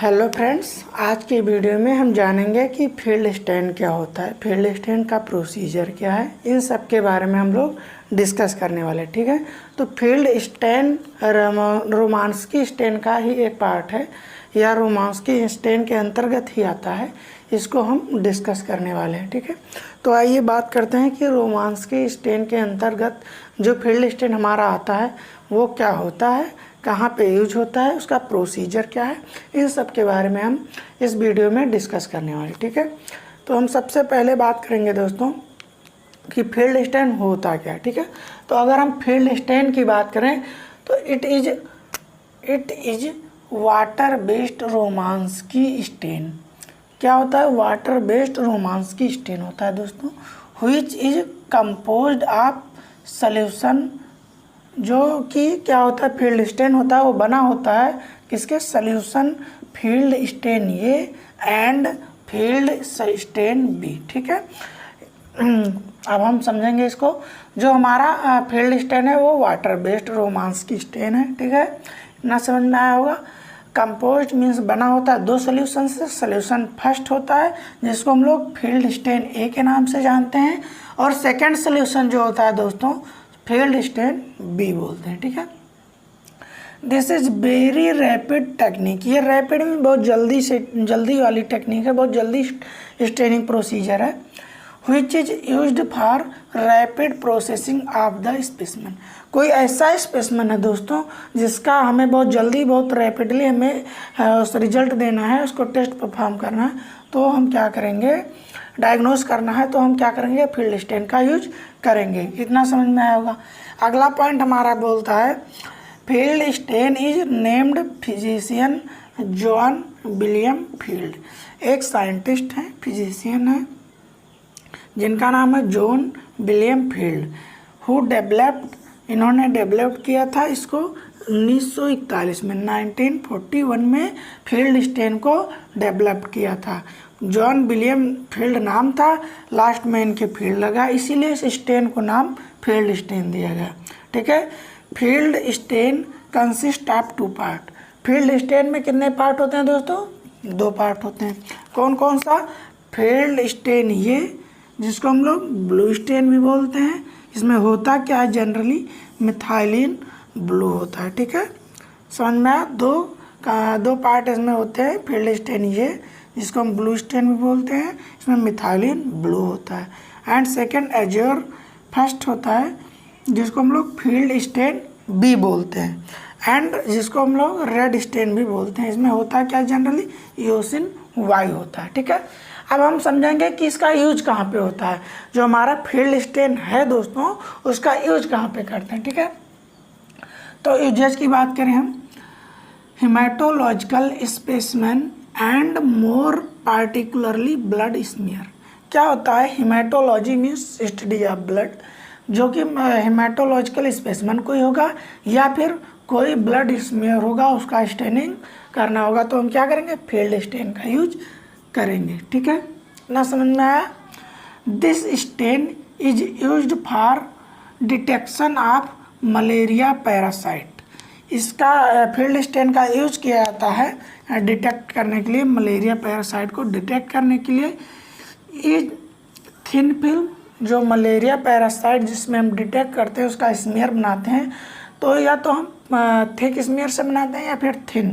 Hello friends, आज की video में हम जानेंगे कि फील्ड स्टैंड क्या होता है, फील्ड स्टैंड का प्रोसीजर क्या है, इन सब के बारे में हम लोग डिस्कस करने वाले हैं। ठीक है, तो फील्ड स्टैंड रोमांस्की स्टैंड का ही एक पार्ट है या रोमांस्की स्टैंड के अंतर्गत ही आता है, इसको हम डिस्कस करने वाले हैं। ठीक है, तो आइए बात करते हैं कि रोमांस्की स्टैंड के अंतर्गत जो फील्ड स्टैंड हमारा आता है वो क्या होता है, कहाँ पे यूज होता है, उसका प्रोसीजर क्या है, इन सब के बारे में हम इस वीडियो में डिस्कस करने वाले। ठीक है, तो हम सबसे पहले बात करेंगे दोस्तों कि फील्ड स्टैंड होता क्या है। ठीक है, तो अगर हम फील्ड स्टैंड की बात करें तो इट इज वाटर बेस्ड रोमांस्की स्टैंड। क्या होता है? वाटर बेस्ड रोमांस्की स्टैंड होता है दोस्तों, which is composed of solution. जो कि क्या होता है, फील्ड स्टैंड होता है, वो बना होता है किसके? Solution field stand A and field stand B. ठीक है, अब हम समझेंगे इसको। जो हमारा फील्ड स्टैंड है वो वाटर बेस्ड रोमांस्की स्टैंड है। ठीक है, ना समझ में आया होगा। कंपोज्ड मीन्स बना होता है दो सोल्यूशन से। सोल्यूशन फर्स्ट होता है जिसको हम लोग फील्ड स्टैंड ए के नाम से जानते हैं, और सेकेंड सोल्यूशन जो होता है दोस्तों फील्ड स्टैंड बी बोलते हैं। ठीक है, this is very rapid technique. ये रैपिड में बहुत जल्दी वाली टेक्निक है, बहुत जल्दी स्टैनिंग प्रोसीजर है। Which is used for rapid processing of the specimen. कोई ऐसा स्पेसिमेन है दोस्तों जिसका हमें बहुत जल्दी, बहुत रैपिडली हमें रिजल्ट देना है, उसको टेस्ट परफॉर्म करना है, तो हम क्या करेंगे? डायग्नोस करना है तो हम क्या करेंगे? फील्ड स्टैंड का यूज करेंगे। इतना समझ में आया होगा। अगला पॉइंट हमारा बोलता है field stand is named physician John William field. एक साइंटिस्ट हैं, फिजिशियन है, जिनका नाम है John William field, who developed, इन्होंने डेवलप किया था इसको 1941 में, 1941 में फील्ड स्टैंड को डेवलप किया था। जॉन विलियम फील्ड नाम था, लास्ट में इनके फील्ड लगा, इसीलिए इस स्टैंड को नाम फील्ड स्टैंड दिया गया। ठीक है, field stand consist of two part. Field stand में कितने पार्ट होते हैं दोस्तों? दो पार्ट होते हैं। कौन कौन सा? फील्ड स्टैंड ये, जिसको हम लोग ब्लू स्टैंड भी बोलते हैं। इसमें होता क्या है? जनरली मिथाइलिन ब्लू होता है। ठीक है, समझ में आया? दो पार्ट इसमें होते हैं। फील्ड स्टैंड ये, जिसको हम ब्लू स्टैंड भी बोलते हैं, इसमें मिथाइलिन ब्लू होता है। एंड सेकेंड एज्योर फर्स्ट होता है, जिसको हम लोग फील्ड स्टैंड बी बोलते हैं, एंड जिसको हम लोग रेड स्टैंड भी बोलते हैं। इसमें होता क्या जनरली? ईओसिन वाई होता है। ठीक है, अब हम समझेंगे कि इसका यूज कहाँ पे होता है। जो हमारा फील्ड स्टैंड है दोस्तों, उसका यूज कहाँ पे करते हैं। ठीक है, तो यूजेज की बात करें हम, haematological specimen and more particularly blood smear. क्या होता है? Haematology means study of blood, जो कि हेमाटोलॉजिकल स्पेसिमेन कोई होगा या फिर कोई ब्लड स्मीयर होगा, उसका स्टैनिंग करना होगा, तो हम क्या करेंगे? फील्ड स्टैंड का यूज करेंगे। ठीक है, ना समझ में आया? This stand is used for detection of malaria parasite. इसका फील्ड स्टैंड का यूज किया जाता है डिटेक्ट करने के लिए, मलेरिया पैरासाइट को डिटेक्ट करने के लिए। ये थिन फिल्म, जो मलेरिया पैरासाइट जिसमें हम डिटेक्ट करते हैं उसका स्मीयर बनाते हैं, तो या तो हम थिक स्मीयर से बनाते हैं या फिर थिन।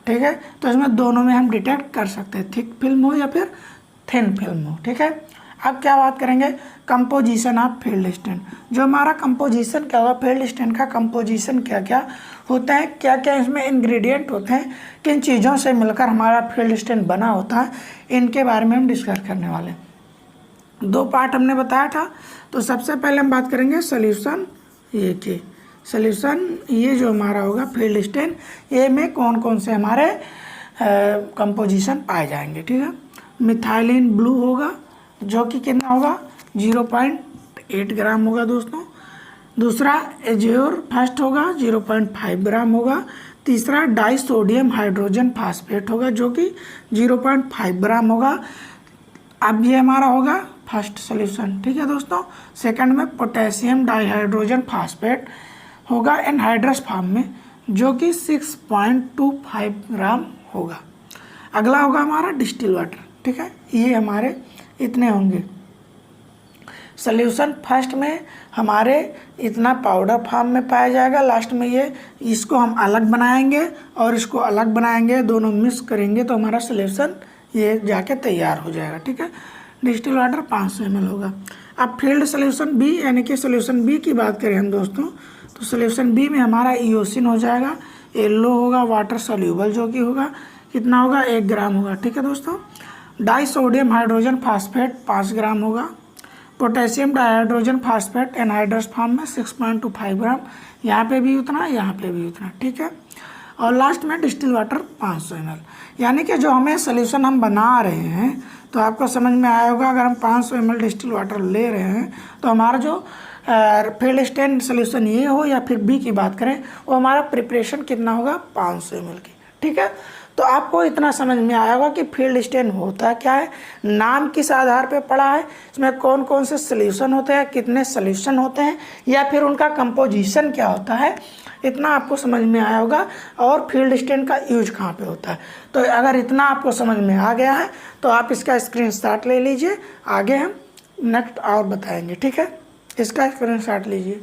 ठीक है, तो इसमें दोनों में हम डिटेक्ट कर सकते हैं, थिक फिल्म हो या फिर थिन फिल्म हो। ठीक है, अब क्या बात करेंगे? Composition of field stand. जो हमारा कंपोजिशन क्या होगा, फील्ड स्टैंड का कंपोजिशन क्या क्या होता है, क्या क्या इसमें इंग्रेडिएंट होते हैं, किन चीज़ों से मिलकर हमारा फील्ड स्टैंड बना होता है, इनके बारे में हम डिस्कस करने वाले हैं। दो पार्ट हमने बताया था, तो सबसे पहले हम बात करेंगे सोल्यूशन ये की। सोल्यूशन ये जो हमारा होगा फील्ड स्टैंड, ये में कौन कौन से हमारे कंपोजिशन पाए जाएंगे। ठीक है, मिथाइलिन ब्लू होगा, जो कि कितना होगा? 0.8 ग्राम होगा दोस्तों। दूसरा एज्योर फर्स्ट होगा, 0.5 ग्राम होगा। तीसरा डाइसोडियम हाइड्रोजन फास्फेट होगा, जो कि 0.5 ग्राम होगा। अब ये हमारा होगा फर्स्ट सोल्यूशन। ठीक है दोस्तों, सेकंड में पोटेशियम डाइहाइड्रोजन फास्फेट होगा एनहाइड्रस फॉर्म में, जो कि 6.25 ग्राम होगा। अगला होगा हमारा डिस्टिल वाटर, ठीक है, ये हमारे इतने होंगे। सॉल्यूशन फर्स्ट में हमारे इतना पाउडर फॉर्म में पाया जाएगा, लास्ट में ये इसको हम अलग बनाएंगे और इसको अलग बनाएंगे, दोनों मिक्स करेंगे तो हमारा सॉल्यूशन ये जाके तैयार हो जाएगा, ठीक है। डिस्टिल वाटर 500 ml होगा। अब फील्ड सॉल्यूशन बी यानी कि सॉल्यूशन बी की बात करें हम दोस्तों, तो सॉल्यूशन बी में हमारा ईओसिन हो जाएगा, येलो होगा, वाटर सॉल्यूबल जो कि होगा कितना होगा 1 ग्राम होगा, ठीक है दोस्तों। डाई सोडियम हाइड्रोजन फास्फेट 5 ग्राम होगा। Potassium dihydrogen phosphate anhydrous form में 6.25 ग्राम, यहाँ पे भी उतना, यहाँ पे भी उतना, ठीक है। और लास्ट में डिस्टिल वाटर 500 ml। यानी कि जो हमें सोल्यूशन हम बना रहे हैं तो आपको समझ में आया होगा, अगर हम 500 ml डिस्टिल वाटर ले रहे हैं तो हमारा जो फील्ड स्टैंड सोल्यूशन ये हो या फिर बी की बात करें, वो हमारा प्रिपरेशन कितना होगा 500 ml की, ठीक है। तो आपको इतना समझ में आया होगा कि फील्ड स्टैंड होता क्या है, नाम किस आधार पे पड़ा है, इसमें कौन कौन से सोल्यूशन होते हैं, कितने सोल्यूशन होते हैं, या फिर उनका कंपोजिशन क्या होता है, इतना आपको समझ में आया होगा। और फील्ड स्टैंड का यूज कहाँ पे होता है, तो अगर इतना आपको समझ में आ गया है तो आप इसका स्क्रीनशॉट ले लीजिए, आगे हम नेक्स्ट और बताएंगे, ठीक है। इसका स्क्रीनशॉट लीजिए।